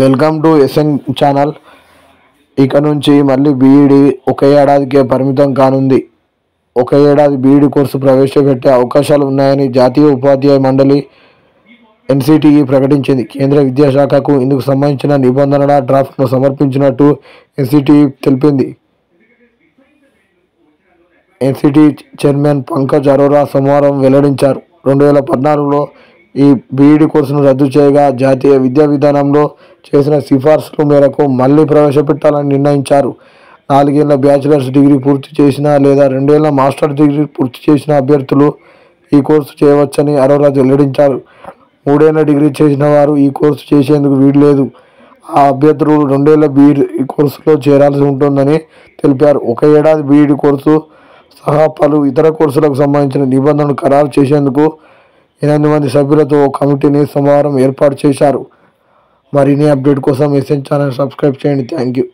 Welcome to SN channel. ఇక నుంచి మళ్ళీ బీఈడీ ఒక ఏడాదికే పరిమితం కానుంది. ఒక ఏడాది బీఈడీ కోర్సు ప్రవేశపెట్టే అవకాశాలు ఉన్నాయని జాతీయ ఉపాధ్యాయ మండలి ఎన్సిటిఈ ప్రకటించింది. కేంద్ర విద్యాశాఖకు ఇందుకు సంబంధించిన నిబంధనల డ్రాఫ్ట్ను సమర్పించినట్టు ఎన్సిటిఈ తెలిపింది. ఎన్సిటిఈ చైర్మన్ పంకజ్ అరోరా సోమవారం వెల్లడించారు. 2014లో ఈ బీఈడీ కోర్సును రద్దు చేయగా జాతీయ విద్యా విధానంలో చేసిన సిఫార్సుల మేరకు మళ్లీ ప్రవేశపెట్టాలని నిర్ణయించారు. 4 ఏళ్ల బ్యాచిలర్స్ డిగ్రీ పూర్తి చేసిన లేదా 2 ఏళ్ల మాస్టర్స్ డిగ్రీ పూర్తి చేసిన అభ్యర్థులు ఈ కోర్సు చేయవచ్చని అరోరా వెల్లడించారు. 3 ఏళ్ల డిగ్రీ చేసిన వారు ఈ కోర్సు చేసేందుకు వీలులేదు. ఆ అభ్యర్థులు 2 ఏళ్ల బీఈడీ కోర్సులో చేరాల్సి ఉంటుందని తెలిపారు. ఒక ఏడాది బీఈడీ కోర్సు సహా పలు ఇతర కోర్సులకు సంబంధించిన నిబంధనలు ఖరారు చేసేందుకు 8 మంది సభ్యులతో ఓ కమిటీని సోమవారం ఏర్పాటు చేశారు. మరిన్ని అప్డేట్ కోసం ఎస్ఎన్ ఛానల్ సబ్స్క్రైబ్ చేయండి. Thank you.